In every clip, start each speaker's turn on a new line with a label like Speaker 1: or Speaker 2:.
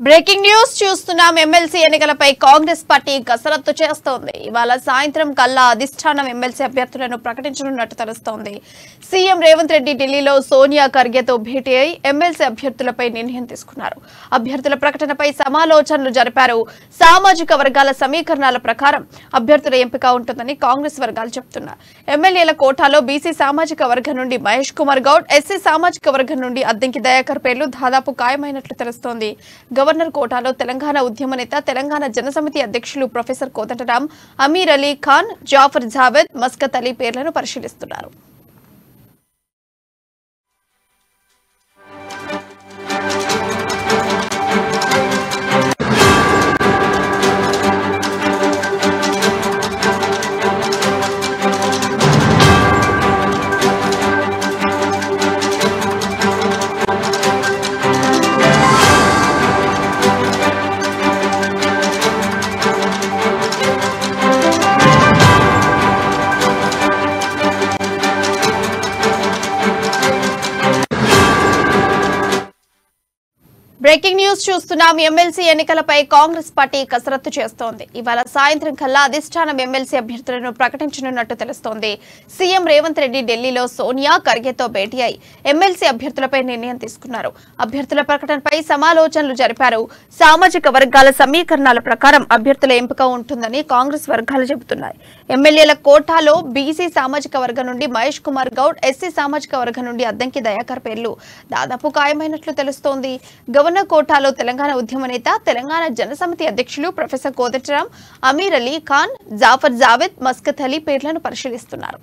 Speaker 1: Breaking news చూస్తున్నాం. MLC ఎన్నికలపై Congress party కసరత్తు చేస్తోంది. ఇవాళ సాయంత్రం కల్లా అధిష్టానం ఎమ్మెల్సీ అభ్యర్థులను ప్రకటించనున్నట్టు తెలుస్తోంది. సీఎం రేవంత్ రెడ్డి ఢిల్లీలో సోనియా ఖర్గేతో భేటీ అయి ఎమ్మెల్సీ అభ్యర్థులపై నిర్ణయం తీసుకున్నారు. అభ్యర్థుల ప్రకటనపై సమాలోచనలు జరిపారు. సామాజిక వర్గాల సమీకరణాల ప్రకారం అభ్యర్థుల ఎంపిక ఉంటుందని కాంగ్రెస్ వర్గాలు చెబుతున్నారు. ఎమ్మెల్యేల కోటాలో బీసీ సామాజిక వర్గం నుండి మహేష్ కుమార్ గౌడ్, ఎస్సీ సామాజిక వర్గం నుండి అద్దంకి దయాకర్ పేర్లు దాదాపు ఖాయమైనట్లు తెలుస్తోంది. గవర్నర్ కోటాలో తెలంగాణ ఉద్యమ నేత, తెలంగాణ జనసమితి అధ్యక్షులు ప్రొఫెసర్ కోదండరాం, అమీర్ అలీ ఖాన్, జాఫర్ జావేద్, మస్కత్ అలీ పేర్లను పరిశీలిస్తున్నారు. బ్రేకింగ్ న్యూస్ చూస్తున్నాం. ఎమ్మెల్సీ ఎన్నికలపై కాంగ్రెస్ పార్టీ కసరత్తు చేస్తోంది. ఇవాళ సాయంత్రం కల్లా అధిష్టానం ఎమ్మెల్సీ అభ్యర్థులను ప్రకటించనున్నట్టు తెలుస్తోంది. సీఎం రేవంత్ రెడ్డి ఢిల్లీలో సోనియా ఖర్గేతో భేటీ అయి ఎమ్మెల్సీ అభ్యర్థులపై నిర్ణయం తీసుకున్నారు. అభ్యర్థుల ప్రకటనపై సమాలోచనలు జరిపారు. సామాజిక వర్గాల సమీకరణాల ప్రకారం అభ్యర్థుల ఎంపిక ఉంటుందని కాంగ్రెస్ వర్గాలు చెబుతున్నాయి. ఎమ్మెల్యేల కోటాలో బీసీ సామాజిక వర్గం నుండి మహేష్ కుమార్ గౌడ్, ఎస్సీ సామాజిక వర్గం నుండి అద్దంకి దయాకర్ పేర్లు దాదాపు ఖాయమైనట్లు తెలుస్తోంది. గవర్నర్ కోటాలో తెలంగాణ ఉద్యమ నేత, తెలంగాణ జనసమితి అధ్యక్షులు ప్రొఫెసర్ కోదండరాం, అమీర్ అలీ ఖాన్, జాఫర్ జావేద్, మస్కత్ అలీ పేర్లను పరిశీలిస్తున్నారు.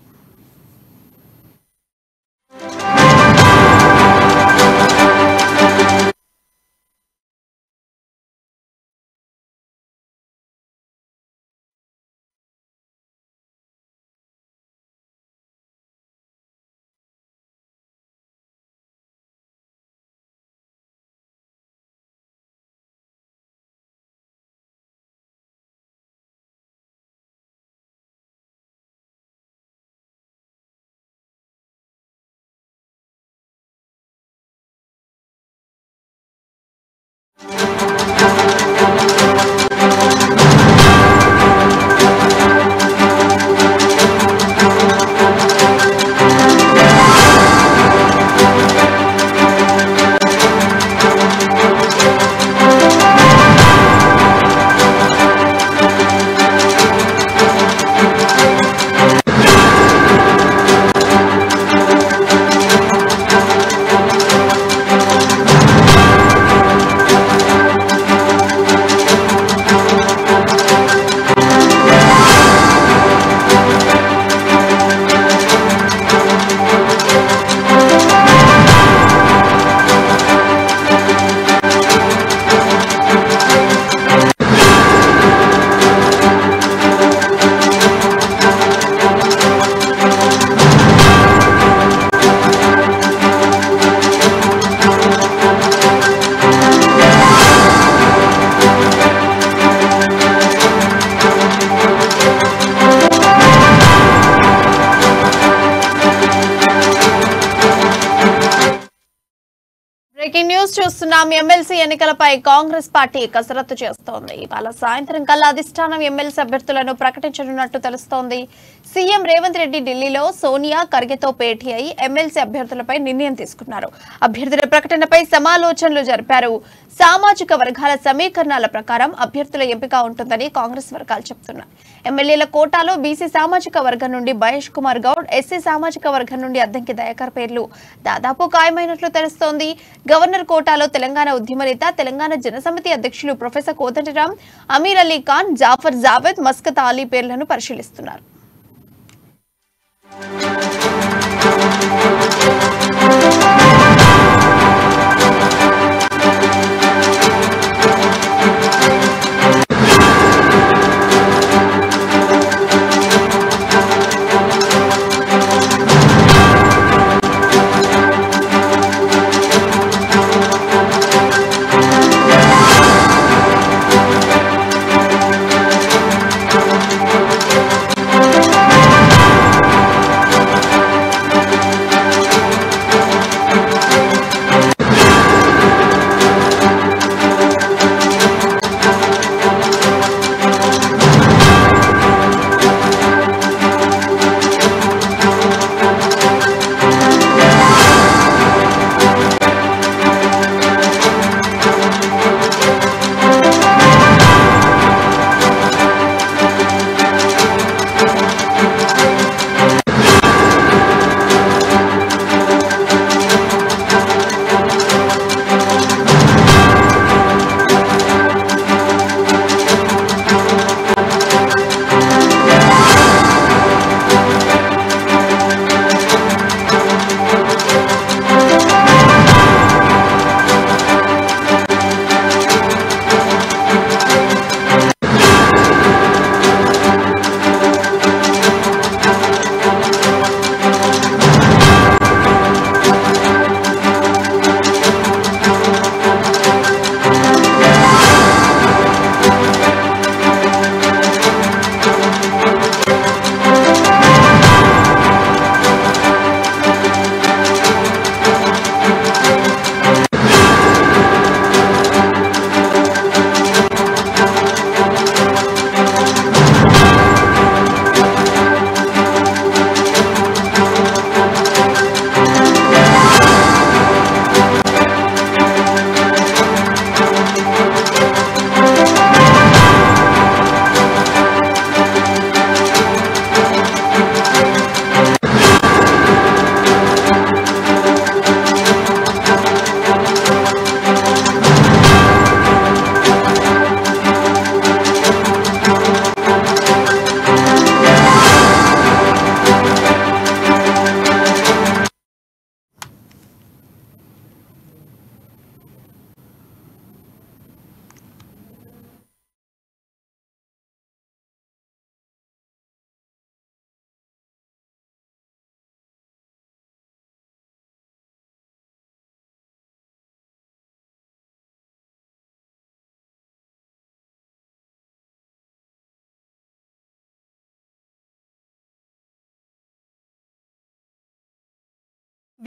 Speaker 1: బ్రేకింగ్ న్యూస్ చూస్తున్నాం. ఎమ్మెల్సీ ఎన్నికలపై కాంగ్రెస్ పార్టీ కసరత్తు చేస్తోంది. ఇవాళ సాయంత్రం కల్లా అధిష్టానం ఎమ్మెల్సీ అభ్యర్థులను ప్రకటించనున్నట్టు తెలుస్తోంది. సీఎం రేవంత్ రెడ్డి ఢిల్లీలో సోనియా ఖర్గేతో భేటీ అయి ఎమ్మెల్సీ అభ్యర్థులపై నిర్ణయం తీసుకున్నారు. అభ్యర్థుల ప్రకటనపై సమాలోచనలు జరిపారు. సామాజిక వర్గాల సమీకరణాల ప్రకారం అభ్యర్థుల ఎంపిక ఉంటుందని కాంగ్రెస్ వర్గాలు చెబుతున్నాయి. ఎమ్మెల్యేల కోటాలో బీసీ సామాజిక వర్గం నుండి మహేష్ కుమార్ గౌడ్, ఎస్సీ సామాజిక వర్గం నుండి అద్దంకి దయాకర్ పేర్లు దాదాపు ఖాయమైనట్లు తెలుస్తోంది. గవర్నర్ కోటాలో తెలంగాణ ఉద్యమ నేత, తెలంగాణ జనసమితి అధ్యక్షులు ప్రొఫెసర్ కోదండరాం, అమీర్ అలీ ఖాన్, జాఫర్ జావేద్, మస్కత్ అలీ పేర్లను పరిశీలిస్తున్నారు.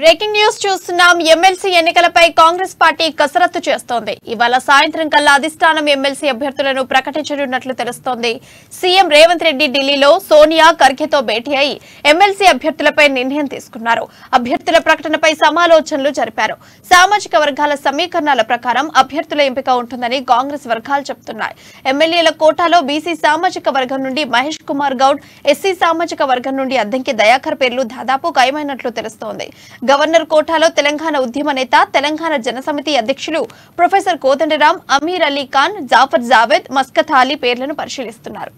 Speaker 1: బ్రేకింగ్ న్యూస్ చూస్తున్నాం. ఎమ్మెల్సీ ఎన్నికలపై కాంగ్రెస్ పార్టీ కసరత్తు చేస్తోంది. ఇవాళ సాయంత్రం కల్లా అధిష్టానం ఎమ్మెల్సీ అభ్యర్థులను ప్రకటించనున్నట్లు తెలుస్తోంది. సీఎం రేవంత్ రెడ్డి ఢిల్లీలో సోనియా ఖర్గేతో భేటీ అయి ఎమ్మెల్సీ అభ్యర్థులపై నిర్ణయం తీసుకున్నారు. అభ్యర్థుల ప్రకటనపై సమాలోచనలు జరిపారు. సామాజిక వర్గాల సమీకరణాల ప్రకారం అభ్యర్థుల ఎంపిక ఉంటుందని కాంగ్రెస్ వర్గాలు చెబుతున్నాయి. ఎమ్మెల్యేల కోటాలో బీసీ సామాజిక వర్గం నుండి మహేష్ కుమార్ గౌడ్, ఎస్సీ సామాజిక వర్గం నుండి అద్దంకి దయాకర్ పేర్లు దాదాపు ఖాయమైనట్లు తెలుస్తోంది. గవర్నర్ కోటాలో తెలంగాణ ఉద్యమ నేత, తెలంగాణ జనసమితి అధ్యక్షులు ప్రొఫెసర్ కోదండరాం, అమీర్ అలీ ఖాన్, జాఫర్ జావేద్, మస్కత్ అలీ పేర్లను పరిశీలిస్తున్నారు.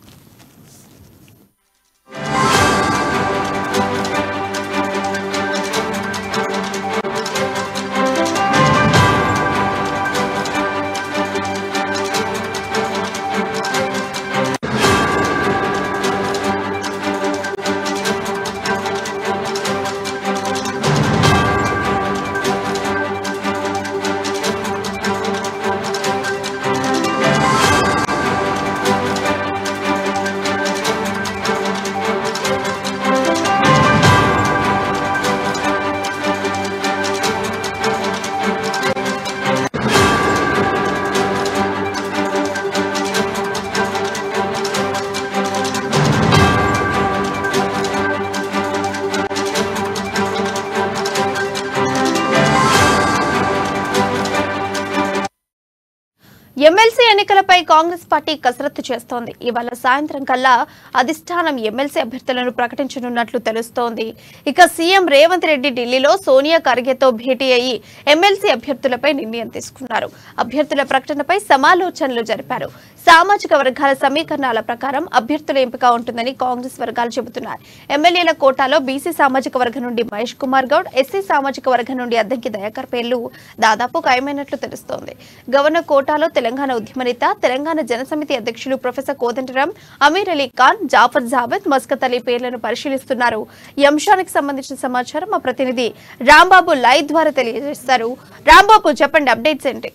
Speaker 1: ఎమ్మెల్సీ ఎన్నికలపై కాంగ్రెస్ పార్టీ కసరత్తు చేస్తోంది. ఇవాళ సాయంత్రం కల్లా అధిష్టానం ఎమ్మెల్సీ అభ్యర్థులను ప్రకటించనున్నట్లు తెలుస్తోంది. ఇక సీఎం రేవంత్ రెడ్డి ఢిల్లీలో సోనియా ఖర్గేతో భేటీ అయ్యి ఎమ్మెల్సీ అభ్యర్థులపై నిర్ణయం తీసుకున్నారు. అభ్యర్థుల ప్రకటనపై సమాలోచనలు జరిపారు. సామాజిక వర్గాల సమీకరణాల ప్రకారం అభ్యర్థుల ఎంపిక ఉంటుందని కాంగ్రెస్ వర్గాలు చెబుతున్నాయి. ఎమ్మెల్యేల కోటాలో బీసీ సామాజిక వర్గం నుండి మహేష్ కుమార్ గౌడ్, ఎస్సీ సామాజిక వర్గం నుండి అద్దంకి దయాకర్ పేర్లు దాదాపు ఖాయమైనట్లు తెలుస్తోంది. గవర్నర్ కోటాలో తెలంగాణ ఉద్యమ నేత, తెలంగాణ జనసమితి అధ్యక్షులు ప్రొఫెసర్ కోదండరాం, అమీర్ అలీ ఖాన్, జాఫర్ జావేద్, మస్కత్ అలీ పేర్లను పరిశీలిస్తున్నారు. ఈ అంశానికి సంబంధించిన సమాచారం మా ప్రతినిధి రాంబాబు లైవ్ ద్వారా తెలియజేస్తారు. రాంబాబు, చెప్పండి, అప్డేట్స్ ఏంటి?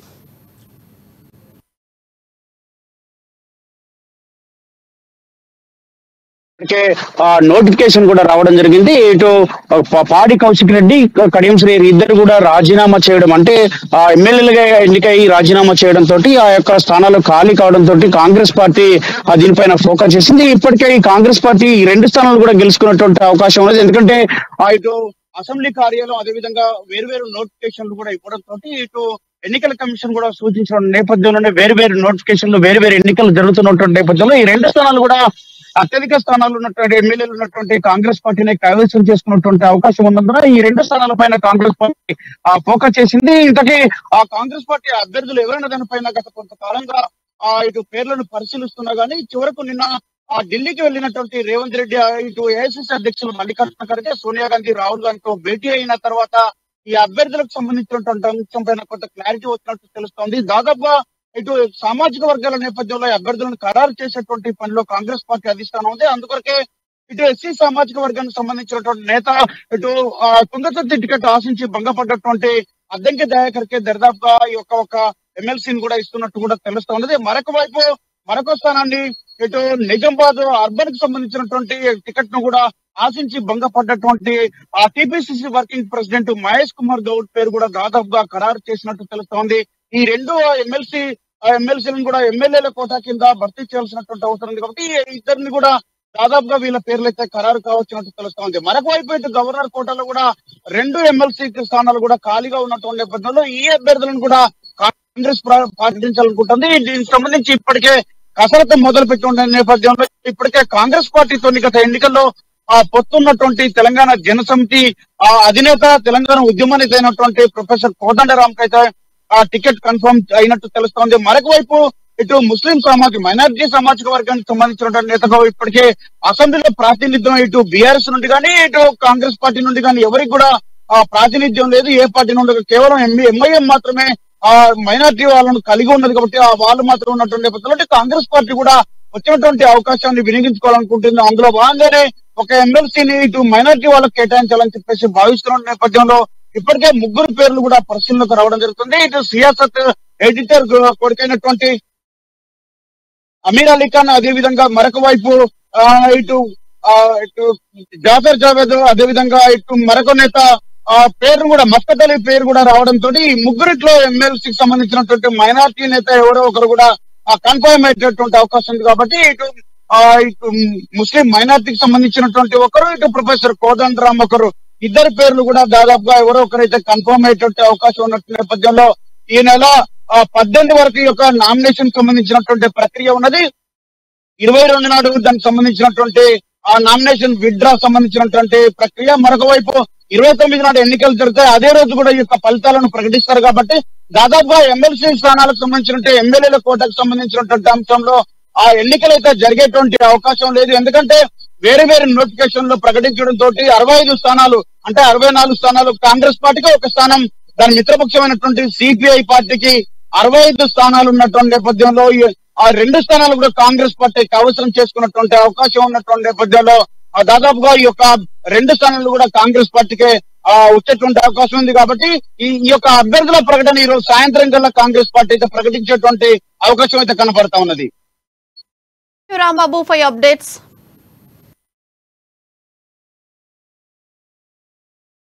Speaker 2: నోటిఫికేషన్ కూడా రావడం జరిగింది. ఇటు పాడి కౌశిక్ రెడ్డి, కడియం శ్రీ ఇద్దరు కూడా రాజీనామా చేయడం, అంటే ఎమ్మెల్యేలుగా ఎన్నికై రాజీనామా చేయడం తోటి ఆ యొక్క స్థానాలు ఖాళీ కావడం తోటి కాంగ్రెస్ పార్టీ దీనిపైన ఫోకస్ చేసింది. ఇప్పటికే ఈ కాంగ్రెస్ పార్టీ ఈ 2 స్థానాలు కూడా గెలుచుకున్నటువంటి అవకాశం ఉన్నది. ఎందుకంటే ఇటు అసెంబ్లీ కార్యాలయం, అదేవిధంగా వేరు నోటిఫికేషన్లు కూడా ఇవ్వడం తోటి ఇటు ఎన్నికల కమిషన్ కూడా సూచించిన నేపథ్యంలోనే వేరు నోటిఫికేషన్లు, వేరు ఎన్నికలు జరుగుతున్నటువంటి నేపథ్యంలో ఈ 2 స్థానాలు కూడా అత్యధిక స్థానాలు ఉన్నటువంటి ఎమ్మెల్యేలు ఉన్నటువంటి కాంగ్రెస్ పార్టీని కైవసం చేసుకున్నటువంటి అవకాశం ఉన్నందున ఈ 2 స్థానాల పైన కాంగ్రెస్ పార్టీ ఫోకస్ చేసింది. ఇంతకీ ఆ కాంగ్రెస్ పార్టీ అభ్యర్థులు ఎవరైనా దానిపైన గత కొంతకాలంగా ఇటు పేర్లను పరిశీలిస్తున్నా గానీ చివరకు నిన్న ఢిల్లీకి వెళ్ళినటువంటి రేవంత్ రెడ్డి ఇటు ఏఐసిసి అధ్యక్షులు మల్లికార్జున ఖర్గే, సోనియా గాంధీ, రాహుల్ గాంధీతో భేటీ అయిన తర్వాత ఈ అభ్యర్థులకు సంబంధించినటువంటి అంశం పైన కొంత క్లారిటీ వచ్చినట్టు తెలుస్తోంది. దాదాపుగా ఇటు సామాజిక వర్గాల నేపథ్యంలో అభ్యర్థులను ఖరారు చేసేటువంటి పనిలో కాంగ్రెస్ పార్టీ అధిష్టానం ఉంది. అందుకొరకే ఇటు ఎస్సీ సామాజిక వర్గానికి సంబంధించినటువంటి నేత, ఇటు తుంగతుర్తి టికెట్ ఆశించి భంగపడ్డటువంటి అద్దంకి దయాకర్కే దరిదాపుగా ఈ ఒక ఎమ్మెల్సీని కూడా ఇస్తున్నట్టు కూడా తెలుస్తా ఉన్నది. మరొక స్థానాన్ని ఇటు నిజామాబాద్ అర్బన్ కి సంబంధించినటువంటి టికెట్ ను కూడా ఆశించి భంగపడ్డటువంటి TPCC working president Mahesh Kumar Goud పేరు కూడా దాదాపుగా ఖరారు చేసినట్టు తెలుస్తోంది. ఈ 2 ఎమ్మెల్సీలను కూడా ఎమ్మెల్యేల కోటా కింద భర్తీ చేయాల్సినటువంటి అవసరం ఉంది. కాబట్టి ఇద్దరిని కూడా దాదాపుగా వీళ్ళ పేర్లు అయితే ఖరారు కావచ్చినట్టు తెలుస్తోంది. మరొక వైపు ఇటు గవర్నర్ కోటాలో కూడా 2 ఎమ్మెల్సీ స్థానాలు కూడా ఖాళీగా ఉన్నటువంటి నేపథ్యంలో ఈ అభ్యర్థులను కూడా కాంగ్రెస్ ప్రకటించాలనుకుంటుంది. దీనికి సంబంధించి ఇప్పటికే కసరత్తు మొదలు పెట్టుకున్న నేపథ్యంలో ఇప్పటికే కాంగ్రెస్ పార్టీతో గత ఎన్నికల్లో పొత్తున్నటువంటి తెలంగాణ జనసమితి అధినేత, తెలంగాణ ఉద్యమ నేత అయినటువంటి ప్రొఫెసర్ కోదండరాం కైతే టికెట్ కన్ఫర్మ్ అయినట్టు తెలుస్తోంది. మరొక వైపు ఇటు ముస్లిం మైనారిటీ సామాజిక వర్గానికి సంబంధించినటువంటి నేతగా ఇప్పటికే అసెంబ్లీలో ప్రాతినిధ్యం ఇటు బీఆర్ఎస్ నుండి కానీ ఇటు కాంగ్రెస్ పార్టీ నుండి కానీ ఎవరికి కూడా ప్రాతినిధ్యం లేదు. ఏ పార్టీ నుండి కేవలం ఎంఐఎం మాత్రమే మైనారిటీ వాళ్ళను కలిగి ఉన్నది. కాబట్టి వాళ్ళు మాత్రం ఉన్నటువంటి నేపథ్యంలో కాంగ్రెస్ పార్టీ కూడా వచ్చినటువంటి అవకాశాన్ని వినియోగించుకోవాలనుకుంటుంది. అందులో భాగంగానే ఒక ఎమ్మెల్సీని ఇటు మైనారిటీ వాళ్ళకి కేటాయించాలని చెప్పేసి భావిస్తున్న నేపథ్యంలో ఇప్పటికే 3 పేర్లు కూడా పరిశీలనకు రావడం జరుగుతుంది. ఇటు సియాసత్ ఎడిటర్ కొడుకైనటువంటి అమీర్ అలీ ఖాన్, అదేవిధంగా మరొక వైపు ఇటు జాఫర్ జావేద్, అదేవిధంగా ఇటు మరొక నేత
Speaker 3: పేరు కూడా మక్కతల్లి పేరు కూడా రావడంతో ఈ ముగ్గురిట్లో ఎమ్మెల్సీకి సంబంధించినటువంటి మైనార్టీ నేత ఎవరో ఒకరు కూడా కన్ఫర్మ్ అయ్యేటటువంటి అవకాశం ఉంది. కాబట్టి ఇటు ముస్లిం మైనార్టీకి సంబంధించినటువంటి ఒకరు, ఇటు ప్రొఫెసర్ కోదండరామ్ ఒకరు, ఇద్దరు పేర్లు కూడా దాదాపుగా ఎవరో ఒకరైతే కన్ఫర్మ్ అయ్యేటువంటి అవకాశం ఉన్నటువంటి నేపథ్యంలో ఈ నెల 18 వరకు ఈ యొక్క నామినేషన్ సంబంధించినటువంటి ప్రక్రియ ఉన్నది. 22 నాడు దానికి సంబంధించినటువంటి నామినేషన్ విత్డ్రా సంబంధించినటువంటి ప్రక్రియ. మరొక వైపు 29 నాడు ఎన్నికలు జరుగుతాయి. అదే రోజు కూడా ఈ యొక్క ఫలితాలను ప్రకటిస్తారు. కాబట్టి దాదాపుగా ఎమ్మెల్సీ స్థానాలకు సంబంధించినటువంటి ఎమ్మెల్యేల కోటకు సంబంధించినటువంటి అంశంలో ఆ ఎన్నికలు అయితే జరిగేటువంటి అవకాశం లేదు. ఎందుకంటే వేరే వేరే నోటిఫికేషన్ లో ప్రకటించడం తోటి 65 స్థానాలు అంటే 64 స్థానాలు కాంగ్రెస్ పార్టీకి, ఒక స్థానం దాని మిత్రపక్షమైనటువంటి సిపిఐ పార్టీకి 65 స్థానాలు ఉన్నటువంటి నేపథ్యంలో ఆ 2 స్థానాలు కూడా కాంగ్రెస్ పార్టీకి అవసరం చేసుకున్నటువంటి అవకాశం ఉన్నటువంటి నేపథ్యంలో దాదాపుగా ఈ యొక్క 2 స్థానాలు కూడా కాంగ్రెస్ పార్టీకే వచ్చేటువంటి అవకాశం ఉంది. కాబట్టి ఈ యొక్క అభ్యర్థుల ప్రకటన ఈ రోజు సాయంత్రం కల్లా కాంగ్రెస్ పార్టీ అయితే ప్రకటించేటువంటి అవకాశం అయితే కనపడతా ఉన్నది.
Speaker 1: Rambabu for updates.